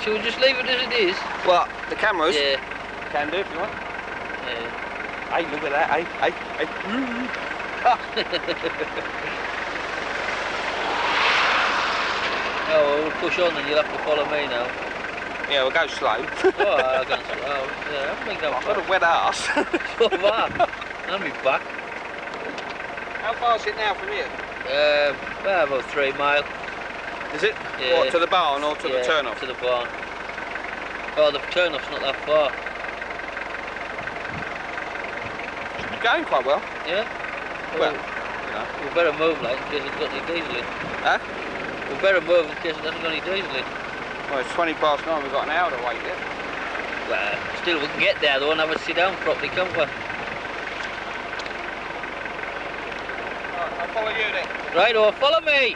Should we just leave it as it is? What, the cameras? Yeah. Can do if you want. Yeah. Hey, look at that, hey. Oh, well, we'll push on and you'll have to follow me now. Yeah, we'll go slow. Oh, I'm going to, yeah, I think I've got a wet ass. So far. And me back. How far is it now from here? About 3 miles. Is it? Yeah. What, to the barn or to the turn-off? To the barn. Oh, the turn-off's not that far. You're going quite well. Yeah? Well, you know. We better move, like, in case it's got any diesel in. Huh? We better move in case it hasn't got any diesel in. Well, it's 20 past 9, we've got an hour to wait yet. Well, still we can get there though and have a sit down properly, can't we? Right, I'll follow you then. Right, or follow me!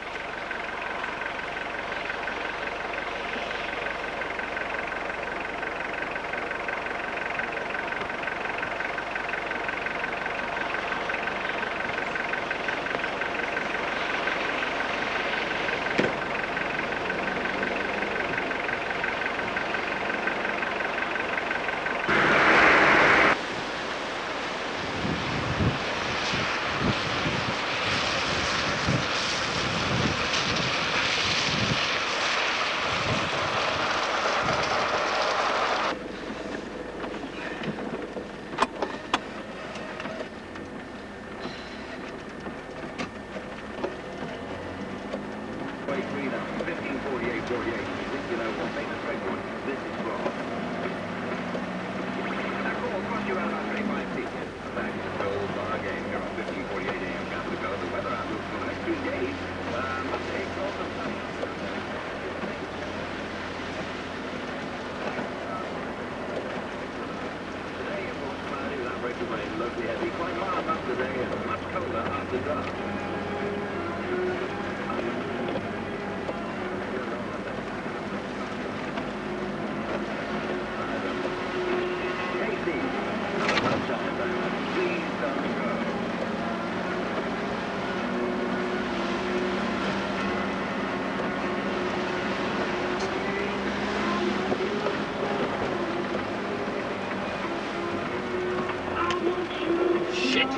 Locally heavy, quite mild after day and much colder after dark. Shit!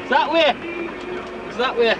That way! It's that way!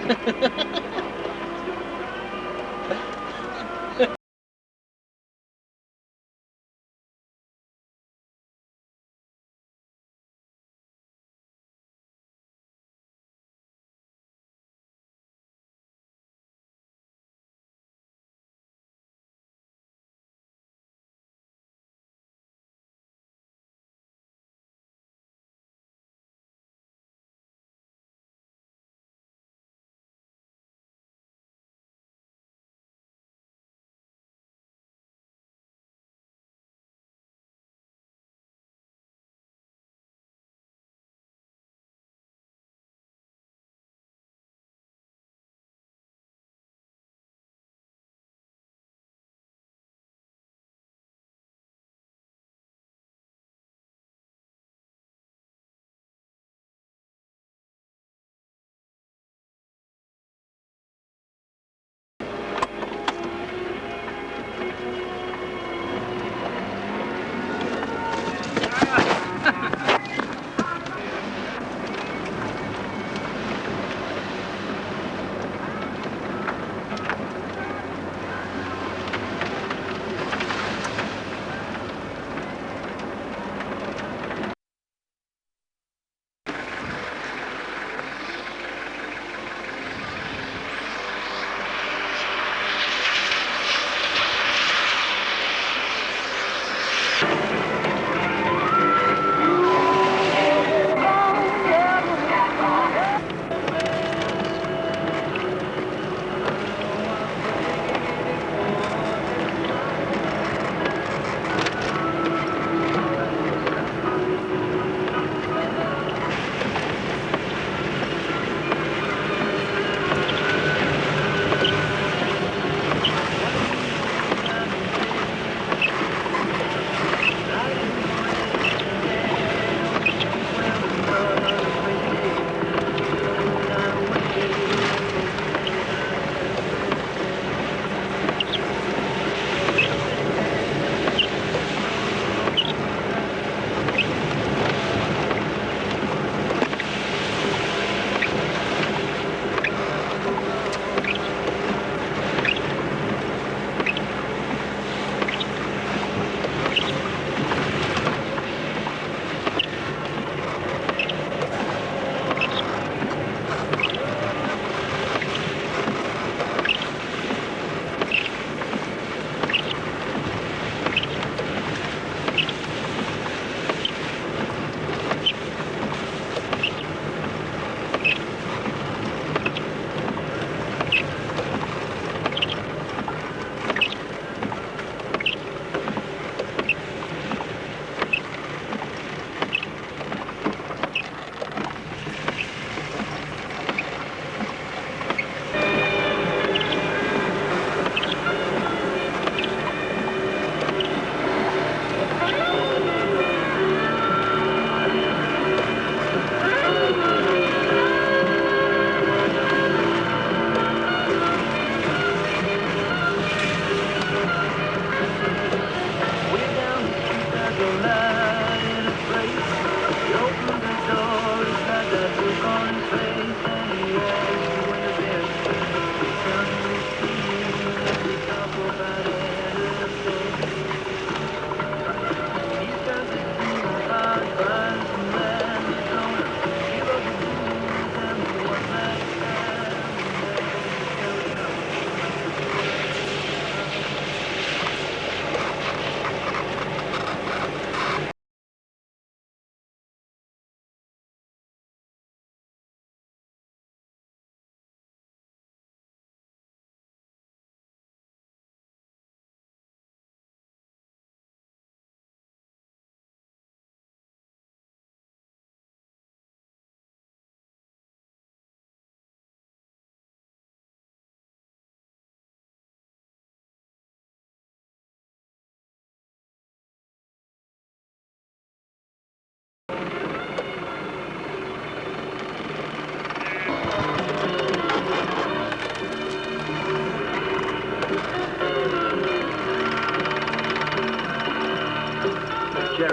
Cherry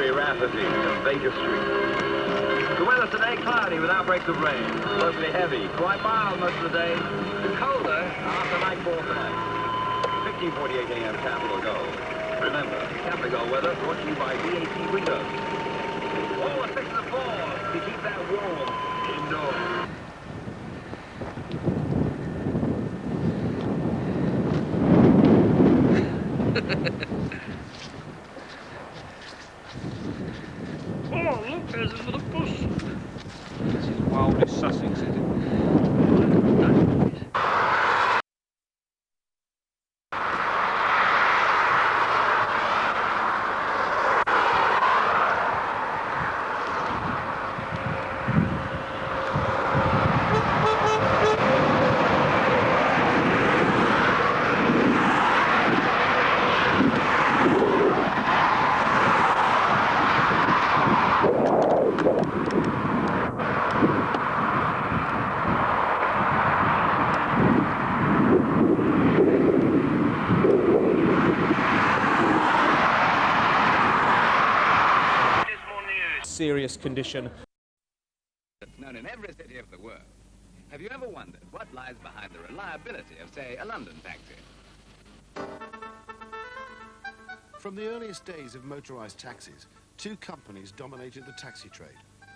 Rafferty and Baker Street. The weather today cloudy with outbreaks of rain. Locally heavy, quite mild most of the day. Colder after nightfall tonight. 15:48 a.m. Capital Gold. Remember, Capital Gold weather brought to you by VAC Windows. Oh, a 6 and a 4 to keep that warm indoors. Oh, look, there's another bus. This is wildest Sussex, is it? Serious condition. Known in every city of the world. Have you ever wondered what lies behind the reliability of, say, a London taxi? From the earliest days of motorised taxis, two companies dominated the taxi trade.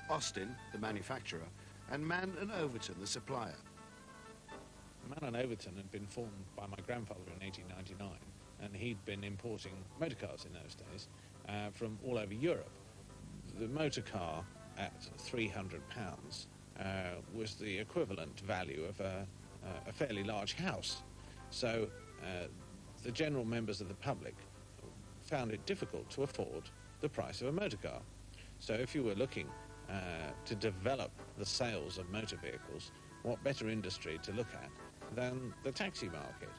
Austin, the manufacturer, and Mann and Overton, the supplier. Mann and Overton had been formed by my grandfather in 1899, and he'd been importing motor cars in those days from all over Europe. The motor car at £300 was the equivalent value of a fairly large house. So the general members of the public found it difficult to afford the price of a motor car. So if you were looking to develop the sales of motor vehicles, what better industry to look at than the taxi market?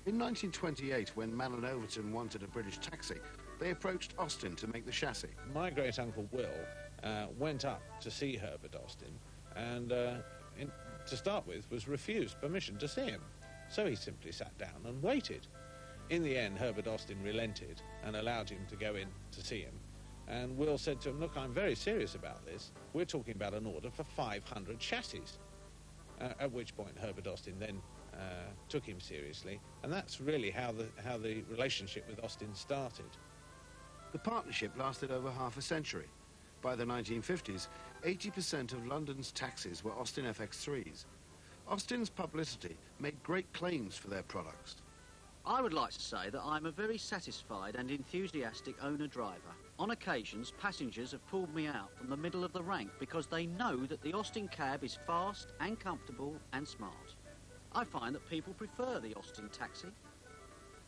In 1928, when Mann and Overton wanted a British taxi, they approached Austin to make the chassis. My great-uncle Will went up to see Herbert Austin and, to start with, was refused permission to see him. So he simply sat down and waited. In the end, Herbert Austin relented and allowed him to go in to see him. And Will said to him, look, I'm very serious about this. We're talking about an order for 500 chassis. At which point Herbert Austin then took him seriously. And that's really how the relationship with Austin started. The partnership lasted over half a century. By the 1950s, 80% of London's taxis were Austin FX3s. Austin's publicity made great claims for their products. I would like to say that I'm a very satisfied and enthusiastic owner-driver. On occasions, passengers have pulled me out from the middle of the rank because they know that the Austin cab is fast and comfortable and smart. I find that people prefer the Austin taxi.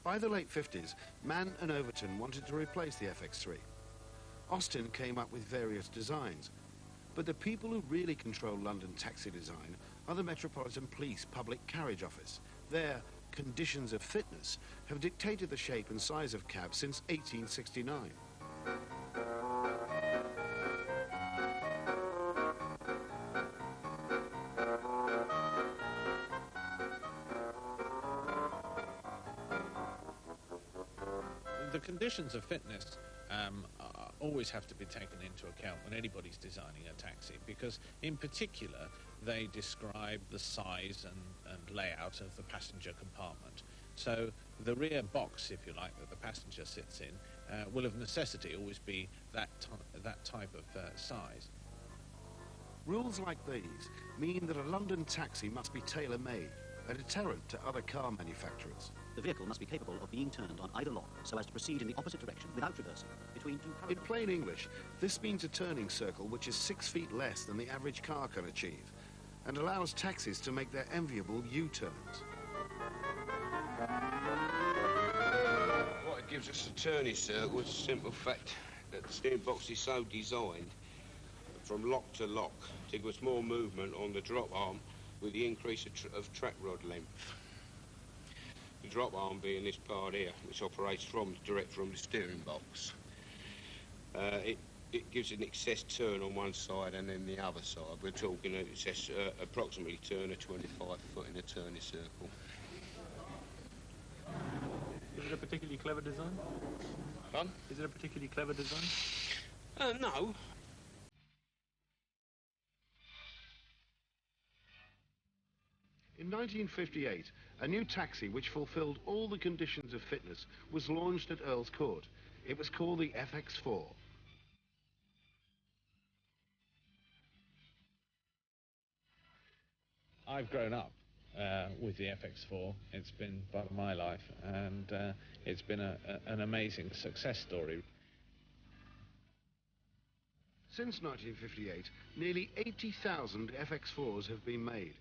By the late 50s, Mann and Overton wanted to replace the FX3. Austin came up with various designs, but the people who really control London taxi design are the Metropolitan Police Public Carriage Office. Their conditions of fitness have dictated the shape and size of cabs since 1869. The conditions of fitness always have to be taken into account when anybody's designing a taxi, because in particular they describe the size and layout of the passenger compartment. So the rear box, if you like, that the passenger sits in will of necessity always be that type of size. Rules like these mean that a London taxi must be tailor-made, a deterrent to other car manufacturers. The vehicle must be capable of being turned on either lock so as to proceed in the opposite direction without reversing between two In parallel. plain English, this means a turning circle which is 6 feet less than the average car can achieve and allows taxis to make their enviable U-turns. What gives us a turning circle is the simple fact that the steering box is so designed from lock to lock to give us more movement on the drop arm with the increase of track rod length. The drop arm being this part here, which operates direct from the steering box. It it gives an excess turn on one side and then the other side. We're talking an excess approximately turn of 25 foot in a turning circle. Is it a particularly clever design? Pardon? Is it a particularly clever design? No. In 1958, a new taxi which fulfilled all the conditions of fitness was launched at Earl's Court. It was called the FX4. I've grown up with the FX4. It's been part of my life, and it's been an amazing success story. Since 1958, nearly 80,000 FX4s have been made.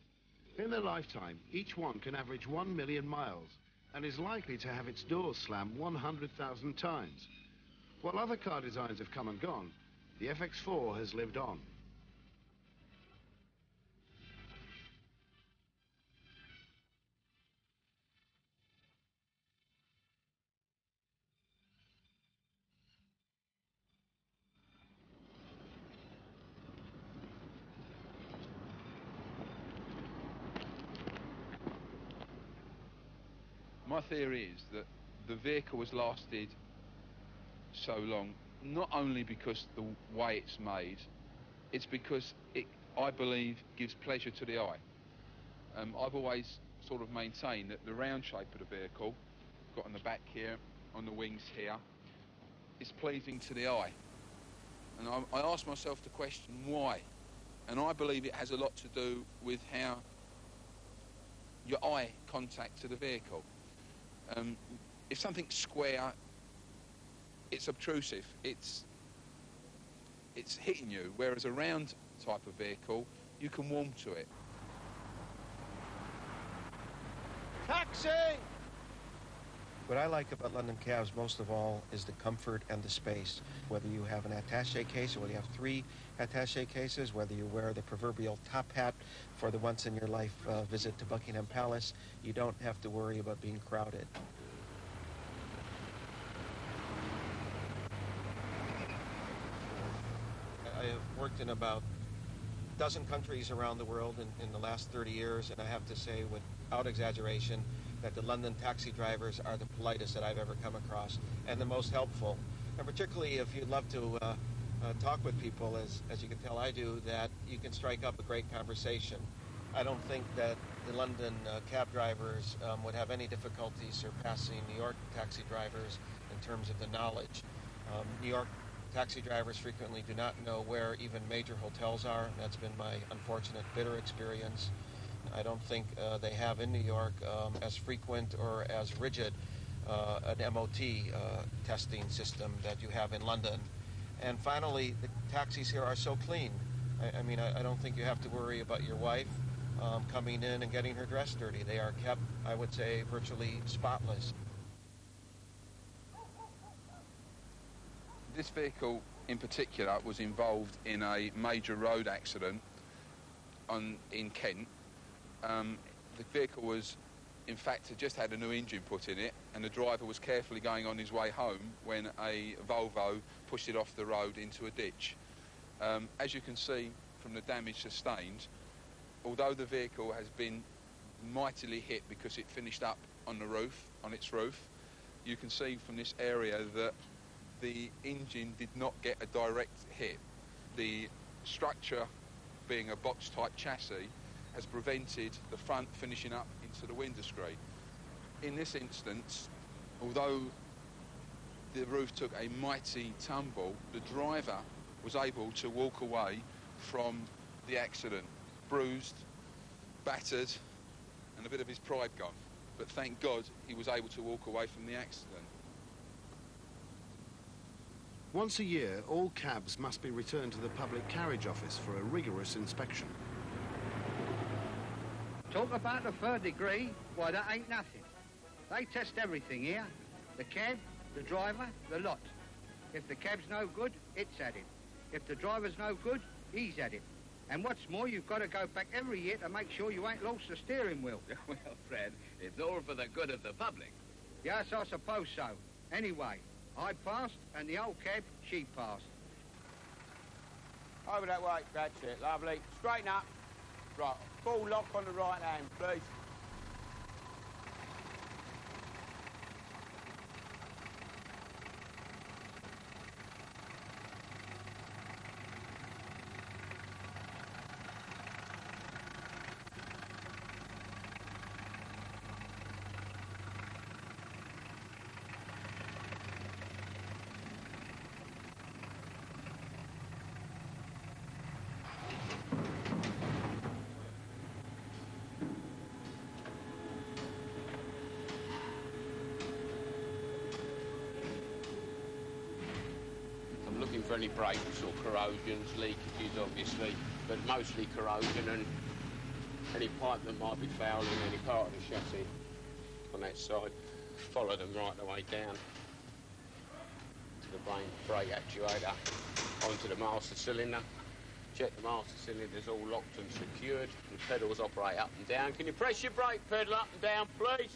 In their lifetime, each one can average 1 million miles and is likely to have its doors slammed 100,000 times. While other car designs have come and gone, the FX4 has lived on. My theory is that the vehicle has lasted so long, not only because the way it's made, it's because it, I believe, gives pleasure to the eye. I've always sort of maintained that the round shape of the vehicle, got on the back here, on the wings here, is pleasing to the eye. And I ask myself the question, why? And I believe it has a lot to do with how your eye contact to the vehicle. If something's square, it's obtrusive, it's hitting you, whereas a round type of vehicle, you can warm to it. Taxi! What I like about London cabs most of all is the comfort and the space. Whether you have an attaché case or whether you have 3 attaché cases, whether you wear the proverbial top hat for the once-in-your-life visit to Buckingham Palace, you don't have to worry about being crowded. I have worked in about a dozen countries around the world in the last 30 years, and I have to say, without exaggeration, that the London taxi drivers are the politest that I've ever come across and the most helpful. And particularly if you love to talk with people, as you can tell I do, that you can strike up a great conversation. I don't think that the London cab drivers would have any difficulty surpassing New York taxi drivers in terms of the knowledge. New York taxi drivers frequently do not know where even major hotels are. That's been my unfortunate, bitter experience. I don't think they have in New York as frequent or as rigid an MOT testing system that you have in London. And finally, the taxis here are so clean. I mean, I don't think you have to worry about your wife coming in and getting her dress dirty. They are kept, I would say, virtually spotless. This vehicle in particular was involved in a major road accident in Kent. The vehicle was, in fact, had just had a new engine put in it, and the driver was carefully going on his way home when a Volvo pushed it off the road into a ditch. As you can see from the damage sustained, although the vehicle has been mightily hit because it finished up on the roof, on its roof, you can see from this area that the engine did not get a direct hit. The structure, being a box-type chassis, has prevented the front finishing up into the window screen. In this instance, although the roof took a mighty tumble, the driver was able to walk away from the accident, bruised, battered, and a bit of his pride gone. But thank God he was able to walk away from the accident. Once a year, all cabs must be returned to the Public Carriage Office for a rigorous inspection. Talk about the 3rd degree, why that ain't nothing. They test everything here. The cab, the driver, the lot. If the cab's no good, it's at it. If the driver's no good, he's at it. And what's more, you've got to go back every year to make sure you ain't lost the steering wheel. Well, Fred, it's all for the good of the public. Yes, I suppose so. Anyway, I passed and the old cab, she passed. Over that way. That's it. Lovely. Straighten up. Right. Full lock on the right hand, please. Looking for any breaks or corrosions, leakages obviously, but mostly corrosion and any pipe that might be foul in any part of the chassis on that side. Follow them right the way down to the brake actuator, onto the master cylinder. Check the master cylinder's all locked and secured. The pedals operate up and down. Can you press your brake pedal up and down, please?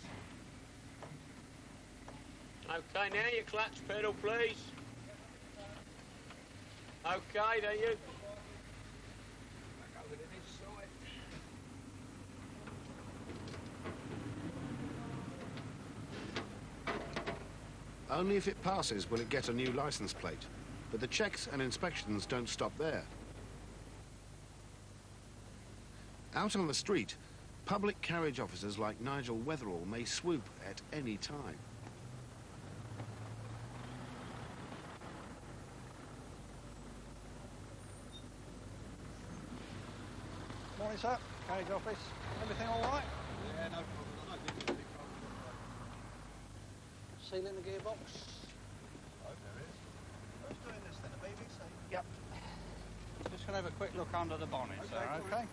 Okay, now your clutch pedal, please. Okay, there you. Back over to this side. Only if it passes will it get a new license plate. But the checks and inspections don't stop there. Out on the street, public carriage officers like Nigel Wetherall may swoop at any time. Morning, sir. Carriage office. Everything all right? Yeah, no problem. I don't think there's a big problem. Sealing the gearbox? I hope there is. Who's doing this then, a BBC? Yep. Just going to have a quick look under the bonnet, Okay, sir, cool. okay?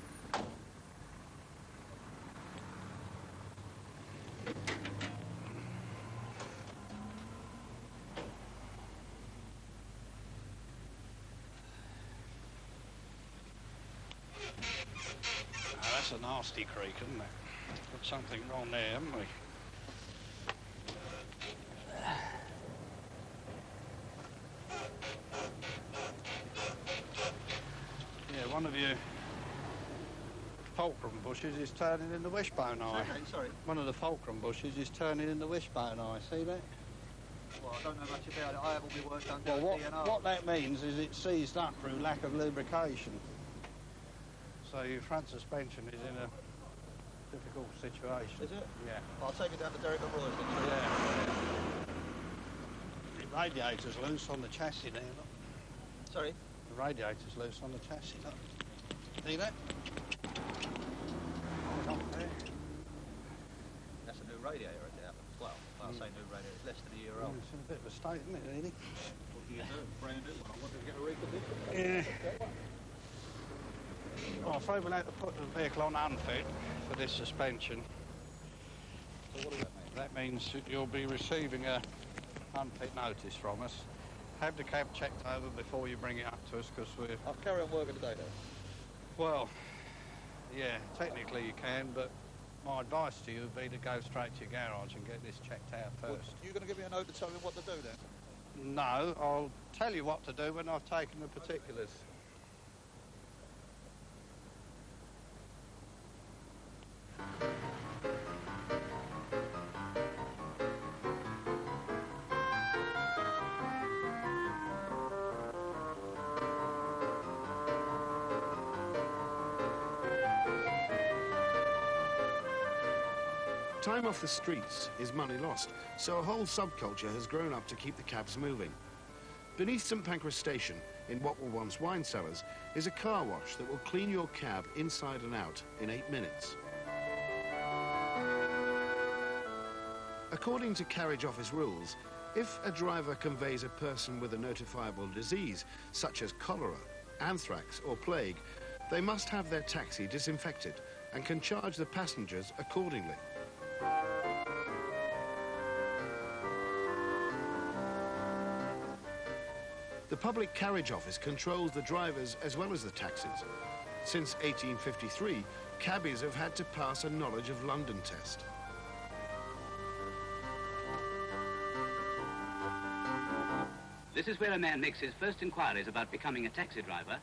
That's a nasty creak, isn't it? Got something wrong there, haven't we? Yeah, one of your fulcrum bushes is turning in the wishbone eye. Okay, sorry. One of the fulcrum bushes is turning in the wishbone eye, see that? Well, I don't know much about it. I have all my work done Well, down DNR. what that means is it's seized up through lack of lubrication. So your front suspension is in a difficult situation. Is it? Yeah. I'll take it down to Derek McRoy's then. Yeah. The radiator's loose on the chassis there, look. Sorry? The radiator's loose on the chassis, look. See that? Up there. That's a new radiator right there. Well, I'll say new radiator. It's less than a year old. It's in a bit of a state, isn't it, really? What do you do? Brand new one. I want to get a recondition. Yeah. Well, I'm afraid we'll have to put the vehicle on unfit for this suspension. So what does that mean? That means that you'll be receiving a unfit notice from us. Have the cab checked over before you bring it up to us, because we're... I'll carry on working today, though. Well, yeah, technically you can, but my advice to you would be to go straight to your garage and get this checked out Well, first. you're going to give me a note to tell me what to do then? No, I'll tell you what to do when I've taken the particulars. Time off the streets is money lost, so a whole subculture has grown up to keep the cabs moving. Beneath St Pancras Station, in what were once wine cellars, is a car wash that will clean your cab inside and out in 8 minutes. According to carriage office rules, if a driver conveys a person with a notifiable disease, such as cholera, anthrax or plague, they must have their taxi disinfected and can charge the passengers accordingly. The Public Carriage Office controls the drivers as well as the taxis. Since 1853, cabbies have had to pass a knowledge of London test. This is where a man makes his first inquiries about becoming a taxi driver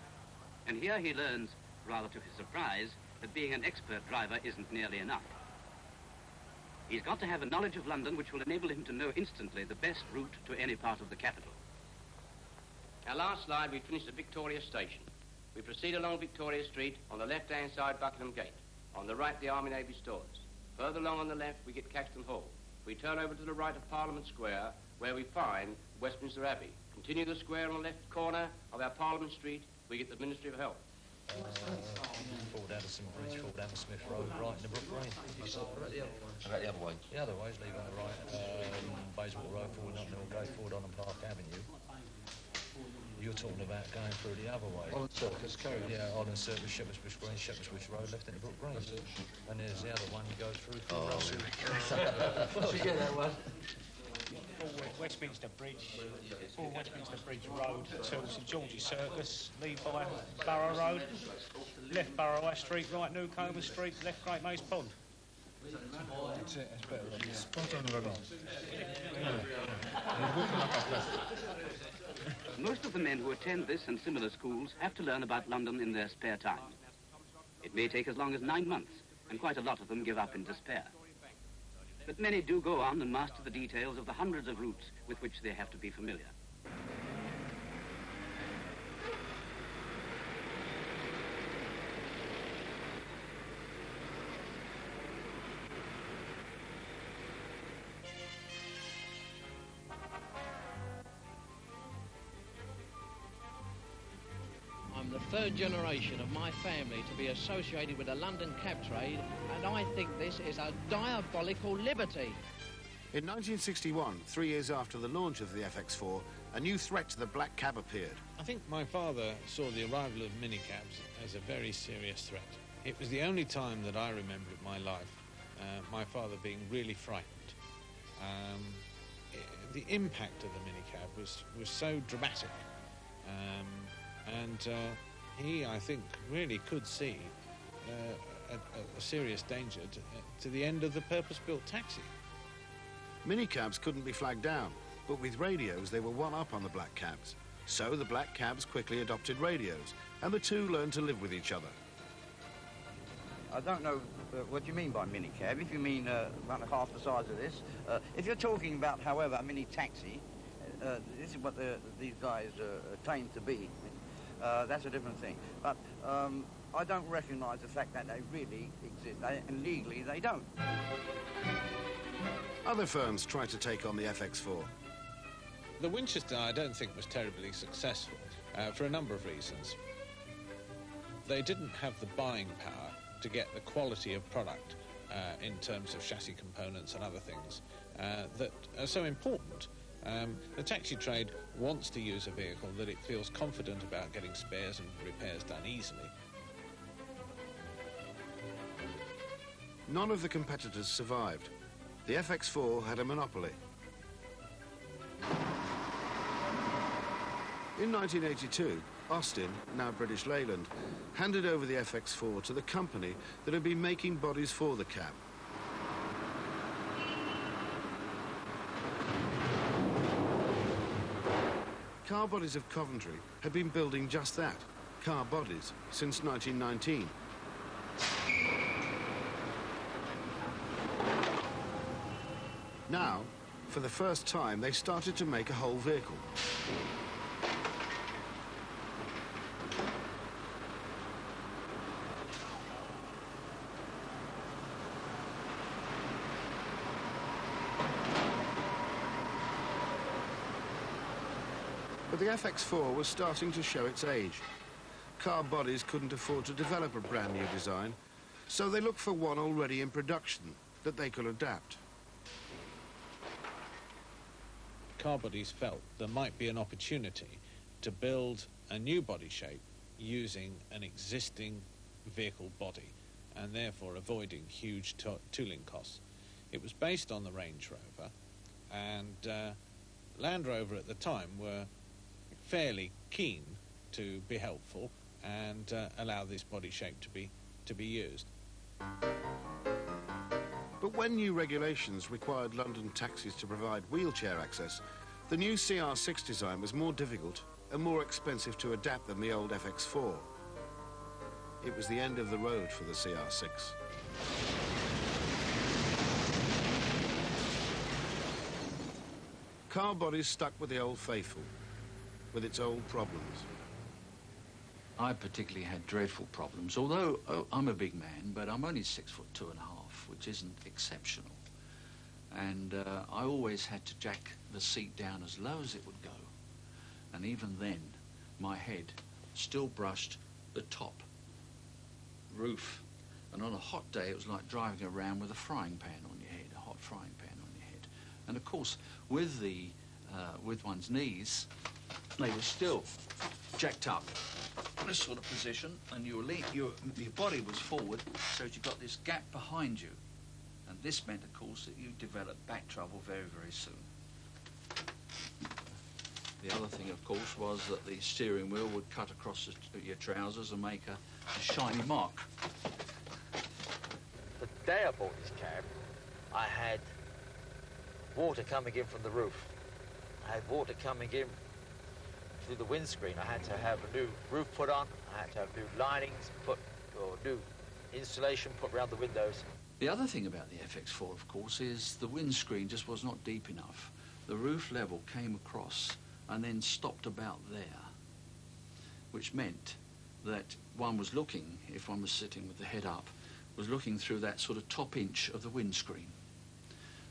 And here he learns, rather to his surprise, that being an expert driver isn't nearly enough. He's got to have a knowledge of London which will enable him to know instantly the best route to any part of the capital. Our last slide, we finished at Victoria Station. We proceed along Victoria Street, on the left-hand side, Buckingham Gate. On the right, the Army Navy Stores. Further along on the left, we get Caxton Hall. We turn over to the right of Parliament Square, where we find Westminster Abbey. Continue the square on the left corner of our Parliament Street, we get the Ministry of Health. Forward Addison Bridge, forward Hammersmith Road, right in the Brook Green. About the other way? The other way is leave on the right, Bayswater Road, forward Nottingham Gate, forward on Park Avenue. You're talking about going through the other way. Holland Circus, carry on. Yeah, Holland Circus, Shepherd's Bush Green, Shepherd's Bush Road, left into Brook Green. And there's the other one you go through. Forget that one. Forward Westminster Bridge, forward Westminster Bridge Road to St George's Circus, leave by Borough Road, left Borough West Street, right Newcomer Street, left Great Maze Pond. That's it, that's better. Spot on, Robin. Most of the men who attend this and similar schools have to learn about London in their spare time. It may take as long as 9 months, and quite a lot of them give up in despair. But many do go on and master the details of the hundreds of routes with which they have to be familiar. I'm the third generation of my family to be associated with the London cab trade, and I think this is a diabolical liberty. In 1961, 3 years after the launch of the FX4, a new threat to the black cab appeared. I think my father saw the arrival of minicabs as a very serious threat. It was the only time that I remember in my life my father being really frightened. The impact of the minicab was so dramatic. And he, I think, really could see a serious danger to the end of the purpose-built taxi. Minicabs couldn't be flagged down, but with radios they were one up on the black cabs. So the black cabs quickly adopted radios, and the two learned to live with each other. I don't know what you mean by minicab. If you mean about half the size of this, if you're talking about, however, a mini taxi, this is what these guys are trained to be. That's a different thing. But I don't recognise the fact that they really exist, and legally they don't. Other firms tried to take on the FX4. The Winchester, I don't think, was terribly successful for a number of reasons. They didn't have the buying power to get the quality of product in terms of chassis components and other things that are so important. The taxi trade wants to use a vehicle that it feels confident about getting spares and repairs done easily. None of the competitors survived. The FX4 had a monopoly. In 1982, Austin, now British Leyland, handed over the FX4 to the company that had been making bodies for the cab. Car Bodies of Coventry had been building just that, car bodies, since 1919. Now, for the first time, they started to make a whole vehicle. But the FX4 was starting to show its age. Car bodies couldn't afford to develop a brand new design, so they looked for one already in production that they could adapt. Car Bodies felt there might be an opportunity to build a new body shape using an existing vehicle body and therefore avoiding huge tooling costs. It was based on the Range Rover, and Land Rover at the time were fairly keen to be helpful and allow this body shape to be used. But when new regulations required London taxis to provide wheelchair access, the new CR6 design was more difficult and more expensive to adapt than the old FX4. it was the end of the road for the CR6. Car bodies stuck with the old faithful, with its old problems. I particularly had dreadful problems, although I'm a big man, but I'm only 6'2½", which isn't exceptional. And I always had to jack the seat down as low as it would go. And even then, my head still brushed the top roof. And on a hot day, it was like driving around with a frying pan on your head, a hot frying pan on your head. And of course, with one's knees, they were still jacked up in this sort of position, and your body was forward, so you got this gap behind you. And this meant, of course, that you developed back trouble very, very soon. The other thing, of course, was that the steering wheel would cut across your trousers and make a shiny mark. The day I bought this cab, I had water coming in from the roof. I had water coming in through the windscreen. I had to have a new roof put on. I had to have new linings put, or new insulation put around the windows. The other thing about the FX4, of course, is the windscreen just was not deep enough. The roof level came across and then stopped about there, which meant that one was looking, if one was sitting with the head up, was looking through that sort of top inch of the windscreen.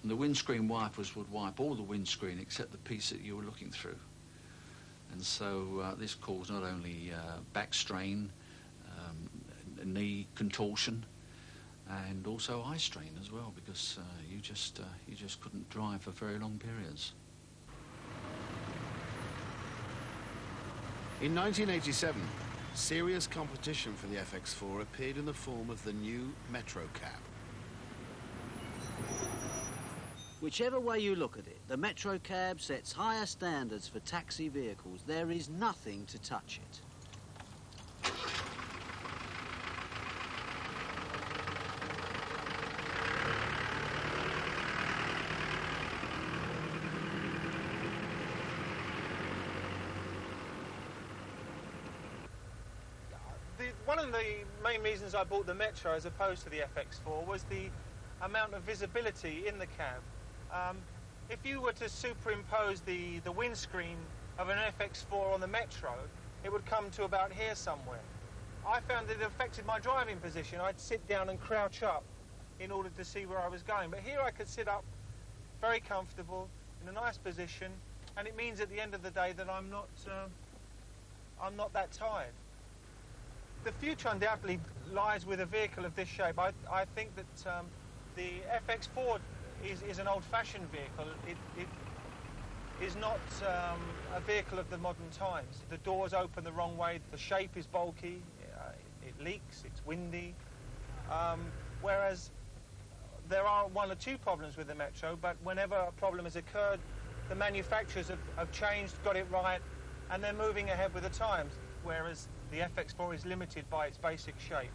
And the windscreen wipers would wipe all the windscreen except the piece that you were looking through. And so this caused not only back strain, knee contortion, and also eye strain as well, because you just couldn't drive for very long periods. In 1987, serious competition for the FX4 appeared in the form of the new Metro cab. Whichever way you look at it, the Metro cab sets higher standards for taxi vehicles. There is nothing to touch it. One of the main reasons I bought the Metro as opposed to the FX4 was the amount of visibility in the cab. If you were to superimpose the windscreen of an FX4 on the Metro, it would come to about here somewhere. I found that it affected my driving position. I'd sit down and crouch up in order to see where I was going. But here I could sit up very comfortable, in a nice position, and it means at the end of the day that I'm not that tired. The future undoubtedly lies with a vehicle of this shape. I think that the FX4 is an old-fashioned vehicle. It is not a vehicle of the modern times. The doors open the wrong way, the shape is bulky, it leaks, it's windy. Whereas there are one or two problems with the Metro, but whenever a problem has occurred, the manufacturers have changed, got it right, and they're moving ahead with the times, whereas the FX4 is limited by its basic shape.